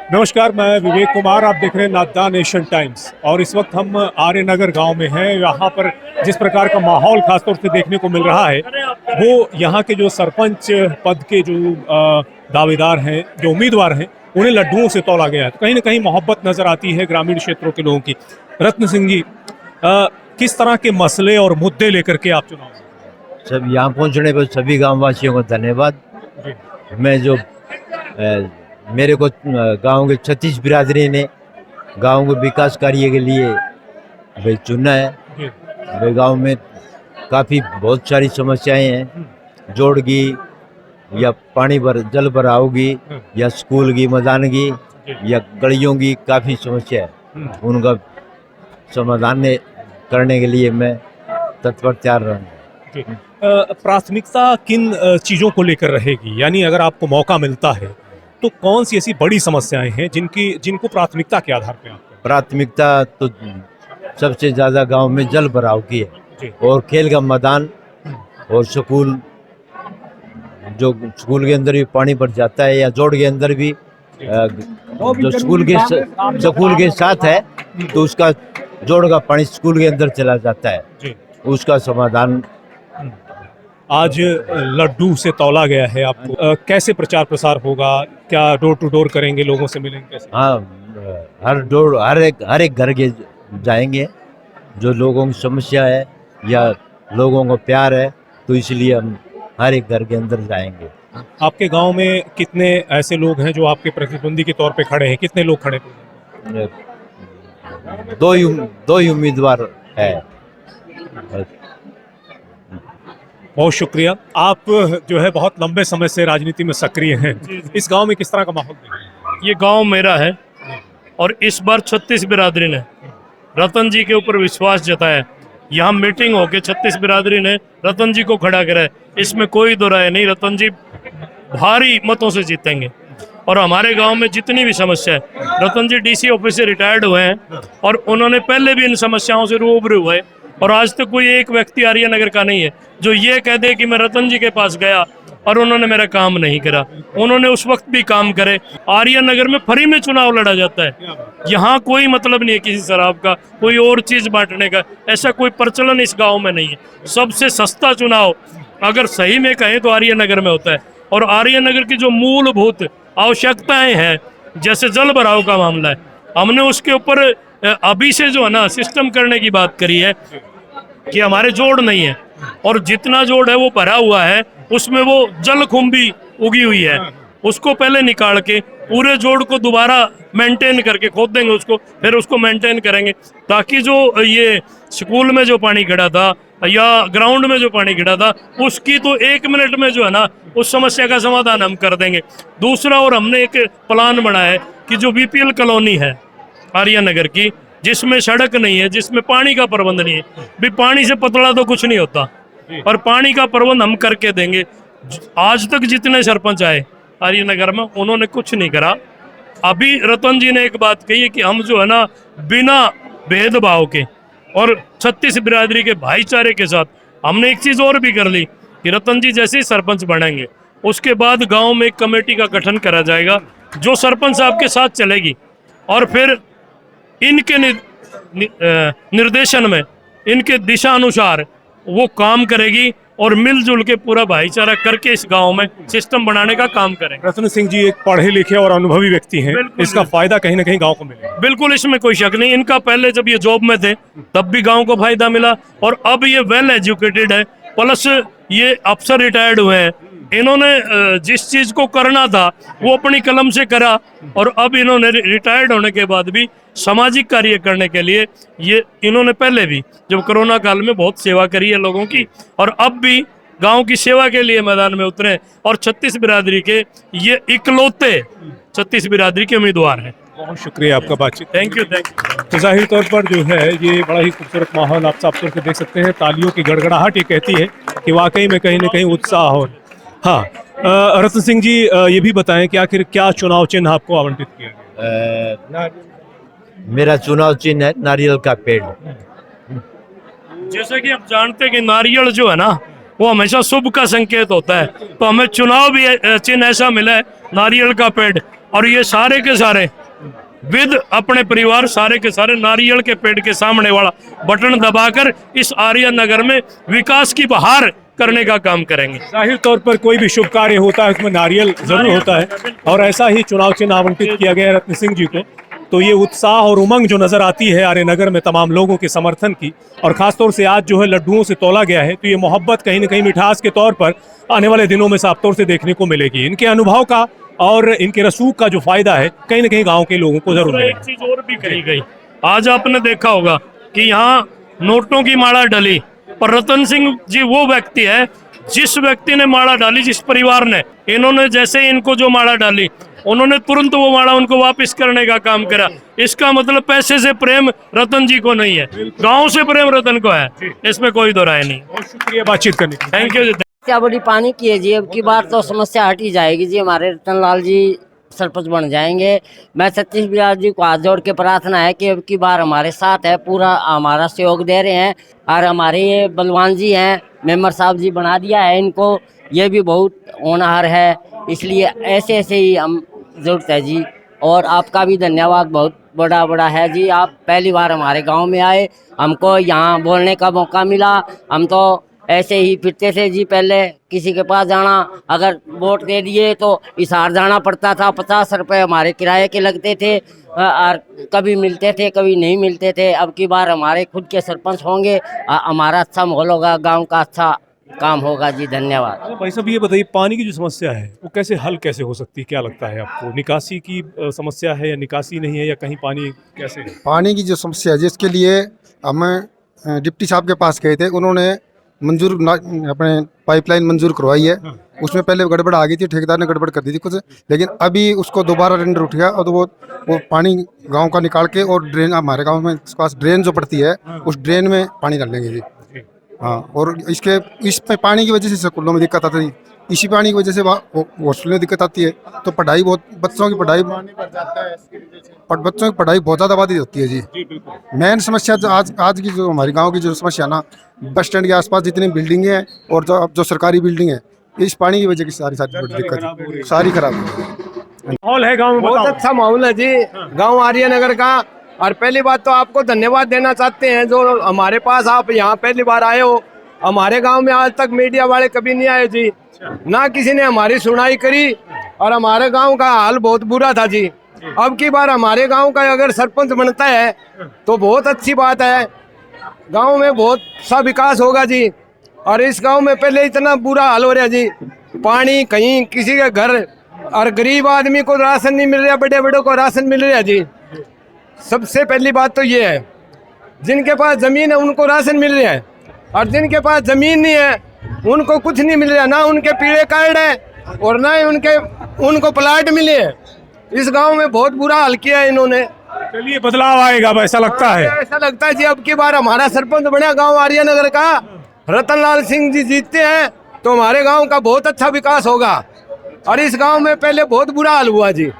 नमस्कार, मैं विवेक कुमार। आप देख रहे हैं नादा नेशन टाइम्स और इस वक्त हम आर्य नगर गांव में हैं। यहाँ पर जिस प्रकार का माहौल खासतौर से देखने को मिल रहा है वो यहाँ के जो सरपंच पद के जो दावेदार हैं, जो उम्मीदवार हैं, उन्हें लड्डुओं से तौला गया है। तो कहीं ना कहीं मोहब्बत नजर आती है ग्रामीण क्षेत्रों के लोगों की। रत्न सिंह जी, किस तरह के मसले और मुद्दे लेकर के आप चुनाव सब यहाँ पहुँचने पर सभी गाँव वासियों को धन्यवाद। मैं जो मेरे को गांव के 36 बिरादरी ने गांव के विकास कार्य के लिए भाई चुना है। भाई गांव में काफ़ी बहुत सारी समस्याएं हैं, जोड़ की या पानी भर जल भराव की या स्कूल की मैदान की या गलियों की काफ़ी समस्या है। उनका समाधान करने के लिए मैं तत्पर तैयार रहूँगा। प्राथमिकता किन चीज़ों को लेकर रहेगी? यानी अगर आपको मौका मिलता है तो कौन सी ऐसी बड़ी समस्याएं हैं जिनको प्राथमिकता के आधार पर आप? प्राथमिकता तो सबसे ज़्यादा गांव में जल भराव की है और खेल का मैदान और स्कूल, जो स्कूल के अंदर भी पानी भर जाता है या जोड़ के अंदर भी जो स्कूल के साथ है तो उसका जोड़ का पानी स्कूल के अंदर चला जाता है। उसका समाधान आज लड्डू से तौला गया है आपको। कैसे प्रचार प्रसार होगा? क्या डोर टू डोर करेंगे, लोगों से मिलेंगे कैसे? हाँ, हर एक घर के जाएंगे। जो लोगों की समस्या है या लोगों को प्यार है तो इसलिए हम हर एक घर के अंदर जाएंगे। आपके गांव में कितने ऐसे लोग हैं जो आपके प्रतिद्वंदी के तौर पे खड़े हैं? कितने लोग खड़े हैं? दो ही उम्मीदवार है। बहुत शुक्रिया। आप जो है बहुत लंबे समय से राजनीति में सक्रिय हैं। इस गांव में किस तरह का माहौल है? ये गांव मेरा है और इस बार 36 बिरादरी ने रतन जी के ऊपर विश्वास जताया। यहाँ मीटिंग होके 36 बिरादरी ने रतन जी को खड़ा करा है। इसमें कोई दो राय नहीं, रतन जी भारी मतों से जीतेंगे। और हमारे गांव में जितनी भी समस्या है, रतन जी डीसी ऑफिस से रिटायर्ड हुए हैं और उन्होंने पहले भी इन समस्याओं से रूबरू हुए और आज तक कोई एक व्यक्ति आर्य नगर का नहीं है जो ये कह दे कि मैं रतन जी के पास गया और उन्होंने मेरा काम नहीं करा। उन्होंने उस वक्त भी काम करे। आर्य नगर में फ्री में चुनाव लड़ा जाता है। यहाँ कोई मतलब नहीं है किसी शराब का, कोई और चीज बांटने का, ऐसा कोई प्रचलन इस गांव में नहीं है। सबसे सस्ता चुनाव अगर सही में कहें तो आर्य नगर में होता है। और आर्य नगर की जो मूलभूत आवश्यकताएं हैं, जैसे जल भराव का मामला है, हमने उसके ऊपर अभी से जो है ना सिस्टम करने की बात करी है कि हमारे जोड़ नहीं है और जितना जोड़ है वो भरा हुआ है, उसमें वो जल खुम्बी उगी हुई है, उसको पहले निकाल के पूरे जोड़ को दोबारा मेंटेन करके खोद देंगे उसको, फिर उसको मेंटेन करेंगे ताकि जो ये स्कूल में जो पानी खड़ा था या ग्राउंड में जो पानी खड़ा था उसकी तो 1 मिनट में जो है ना उस समस्या का समाधान हम कर देंगे। दूसरा, और हमने एक प्लान बनाया है कि जो बीपीएल कॉलोनी है आर्य नगर की, जिसमें सड़क नहीं है, जिसमें पानी का प्रबंध नहीं है, भी पानी से पतला तो कुछ नहीं होता और पानी का प्रबंध हम करके देंगे। आज तक जितने सरपंच आए आर्य नगर में उन्होंने कुछ नहीं करा। अभी रतन जी ने एक बात कही है कि हम जो है ना बिना भेदभाव के और 36 बिरादरी के भाईचारे के साथ हमने एक चीज और भी कर ली कि रतन जी जैसे ही सरपंच बनेंगे उसके बाद गांव में एक कमेटी का गठन करा जाएगा जो सरपंच साहब के साथ चलेगी और फिर इनके निर्देशन में, इनके दिशा अनुसार वो काम करेगी और मिलजुल के पूरा भाईचारा करके इस गांव में सिस्टम बनाने का काम करेंगे। रत्न सिंह जी एक पढ़े लिखे और अनुभवी व्यक्ति हैं, इसका फायदा कहीं ना कहीं गांव को मिलेगा। बिल्कुल, इसमें कोई शक नहीं। इनका पहले जब ये जॉब में थे तब भी गांव को फायदा मिला और अब ये वेल एजुकेटेड है, प्लस ये अफसर रिटायर्ड हुए हैं। इन्होंने जिस चीज को करना था वो अपनी कलम से करा और अब इन्होंने रिटायर्ड होने के बाद भी सामाजिक कार्य करने के लिए ये इन्होंने पहले भी जब कोरोना काल में बहुत सेवा करी है लोगों की और अब भी गांव की सेवा के लिए मैदान में उतरे और 36 बिरादरी के ये इकलौते 36 बिरादरी के उम्मीदवार हैं। बहुत शुक्रिया आपका बातचीत। Thank you. तो जाहिर तौर पर जो है ये बड़ा ही खूबसूरत माहौल आप साफ तौर पर देख सकते हैं। तालियों की गड़गड़ाहट ये कहती है कि वाकई में कहीं ना कहीं उत्साह हो। हाँ, रतन सिंह जी ये भी बताएं कि आखिर क्या चुनाव चिन्ह आपको आवंटित किया गया? मेरा चुनाव चिन्ह है नारियल का पेड़। जैसे कि आप जानते हैं कि नारियल जो है ना वो हमेशा शुभ का संकेत होता है, तो हमें चुनाव भी चिन्ह ऐसा मिला है नारियल का पेड़ और ये सारे के सारे विद अपने परिवार सारे के सारे नारियल के पेड़ के सामने वाला बटन दबाकर इस आर्य नगर में विकास की बहार करने का काम करेंगे। जाहिर तौर पर कोई भी शुभ कार्य होता है उसमें नारियल जरूर होता है और ऐसा ही चुनाव चिन्ह आवंटित किया गया है रत्न सिंह जी को। तो ये उत्साह और उमंग जो नजर आती है आर्य नगर में तमाम लोगों के समर्थन की, और खासतौर से आज जो है लड्डुओं से तोला गया है, तो ये मोहब्बत कहीं न कहीं मिठास के तौर पर आने वाले दिनों में साफ तौर से देखने को मिलेगी। इनके अनुभव का और इनके रसूख का जो फायदा है कहीं न कहीं गाँव के लोगों को जरूर एक मिलेगा। चीज और भी कही गई, आज आपने देखा होगा कि यहाँ नोटों की माला डली, पर रतन सिंह जी वो व्यक्ति है जिस व्यक्ति ने माला डाली, जिस परिवार ने, इन्होंने जैसे ही इनको जो माला डाली उन्होंने तुरंत वो माला उनको वापस करने का काम करा। इसका मतलब पैसे से प्रेम रतन जी को नहीं है, गांव से प्रेम रतन को है, इसमें कोई दो राय नहीं। बहुत शुक्रिया बातचीत करने के लिए। थैंक यू जी। क्या बड़ी पानी की है जी, अब की बार तो समस्या हट ही जाएगी जी, हमारे रतन लाल जी सरपंच बन जाएंगे। मैं सतीश बिराज जी को हाथ जोड़ के प्रार्थना है कि अब की बार हमारे साथ है, पूरा हमारा सहयोग दे रहे हैं। और हमारे ये बलवान जी हैं, मेंबर साहब जी बना दिया है इनको, ये भी बहुत होनहार है, इसलिए ऐसे ऐसे ही हम जरूरत है जी। और आपका भी धन्यवाद बहुत बड़ा बड़ा है जी, आप पहली बार हमारे गांव में आए, हमको यहाँ बोलने का मौका मिला। हम तो ऐसे ही फिरते थे जी, पहले किसी के पास जाना, अगर वोट दे दिए तो हिसार जाना पड़ता था, 50 रुपये हमारे किराए के लगते थे, और कभी मिलते थे कभी नहीं मिलते थे। अब की बार हमारे खुद के सरपंच होंगे, हमारा अच्छा माहौल होगा, गांव का अच्छा काम होगा जी। धन्यवाद। भाई साहब ये बताइए, पानी की जो समस्या है वो कैसे हल कैसे हो सकती है, क्या लगता है आपको? निकासी की समस्या है या निकासी नहीं है, या कहीं पानी कैसे है? पानी की जो समस्या है जिसके लिए हम डिप्टी साहब के पास गए थे, उन्होंने अपने पाइपलाइन मंजूर करवाई है। उसमें पहले गड़बड़ आ गई थी, ठेकेदार ने गड़बड़ कर दी थी कुछ, लेकिन अभी उसको दोबारा टेंडर उठ गया और वो पानी गांव का निकाल के और ड्रेन, हमारे गांव में पास ड्रेन जो पड़ती है उस ड्रेन में पानी डालेंगे जी। हाँ, और इस पानी की वजह से स्कूलों में दिक्कत आती है, इसी पानी की वजह से हॉस्टल में दिक्कत आती है, तो पढ़ाई बहुत, बच्चों की पढ़ाई बहुत ज़्यादा बाधित होती है जी। मेन समस्या जो आज की जो हमारी गांव की जो समस्या ना, बस स्टैंड के आसपास जितनी बिल्डिंगें हैं और जो सरकारी बिल्डिंग है, इस पानी की वजह की सारी दिक्कत है, सारी खराब है। माहौल है गाँव में, बहुत बताओ। अच्छा माहौल है जी गांव आर्य नगर का। और पहली बात तो आपको धन्यवाद देना चाहते हैं जो हमारे पास आप यहाँ पहली बार आए हो। हमारे गांव में आज तक मीडिया वाले कभी नहीं आए जी, ना किसी ने हमारी सुनाई करी, और हमारे गांव का हाल बहुत बुरा था जी। अब की बार हमारे गांव का अगर सरपंच बनता है तो बहुत अच्छी बात है, गांव में बहुत सा विकास होगा जी। और इस गांव में पहले इतना बुरा हाल हो रहा है जी, पानी कहीं किसी के घर, और गरीब आदमी को राशन नहीं मिल रहा, बड़े बड़ों को राशन मिल रहा है जी। सबसे पहली बात तो ये है, जिनके पास जमीन है उनको राशन मिल रहा है, और जिनके पास जमीन नहीं है उनको कुछ नहीं मिल रहा, ना उनके पीले कार्ड है और ना ही उनको प्लाट मिले हैं। इस गांव में बहुत बुरा हाल किया है इन्होंने। चलिए बदलाव आएगा, अब ऐसा लगता है। ऐसा लगता है जी, अब की बार हमारा सरपंच बना गांव आर्य नगर का, रतन लाल सिंह जी जीतते हैं तो हमारे गांव का बहुत अच्छा विकास होगा। और इस गांव में पहले बहुत बुरा हाल हुआ जी,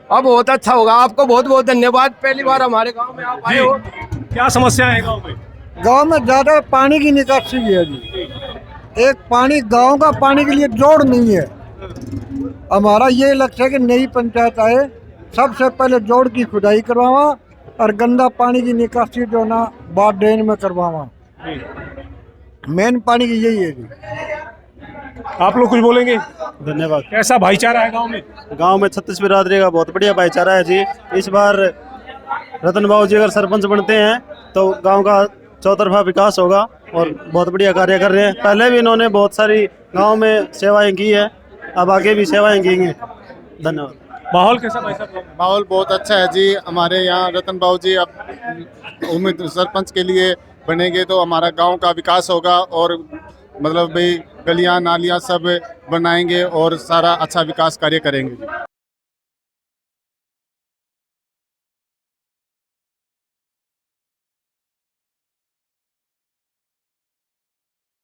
अब बहुत अच्छा होगा। आपको बहुत बहुत धन्यवाद, पहली बार हमारे गांव में आप आए हो। क्या समस्या है गाँव में? गांव में ज़्यादा पानी की निकासी है जी, एक पानी गांव का पानी के लिए जोड़ नहीं है। हमारा ये लक्ष्य है कि नई पंचायत आए, सबसे पहले जोड़ की खुदाई करवावा और गंदा पानी की निकासी जो ना बाद ड्रेन में करवावा। मेन पानी की यही है जी। आप लोग कुछ बोलेंगे? धन्यवाद। कैसा भाईचारा है गांव में? गांव में 36 बिरादरी का बहुत बढ़िया भाईचारा है जी। इस बार रतन बाबू जी अगर सरपंच बनते हैं तो गांव का चौतरफा विकास होगा और बहुत बढ़िया कार्य कर रहे हैं। पहले भी इन्होंने बहुत सारी गांव में सेवाएं की है, अब आगे भी सेवाएं करेंगे। धन्यवाद। माहौल कैसा भाई साहब? माहौल बहुत अच्छा है जी। हमारे यहाँ रतन बाबू जी अब उम्मीद सरपंच के लिए बनेंगे तो हमारा गांव का विकास होगा, और मतलब भाई गलियां नालियां सब बनाएंगे और सारा अच्छा विकास कार्य करेंगे।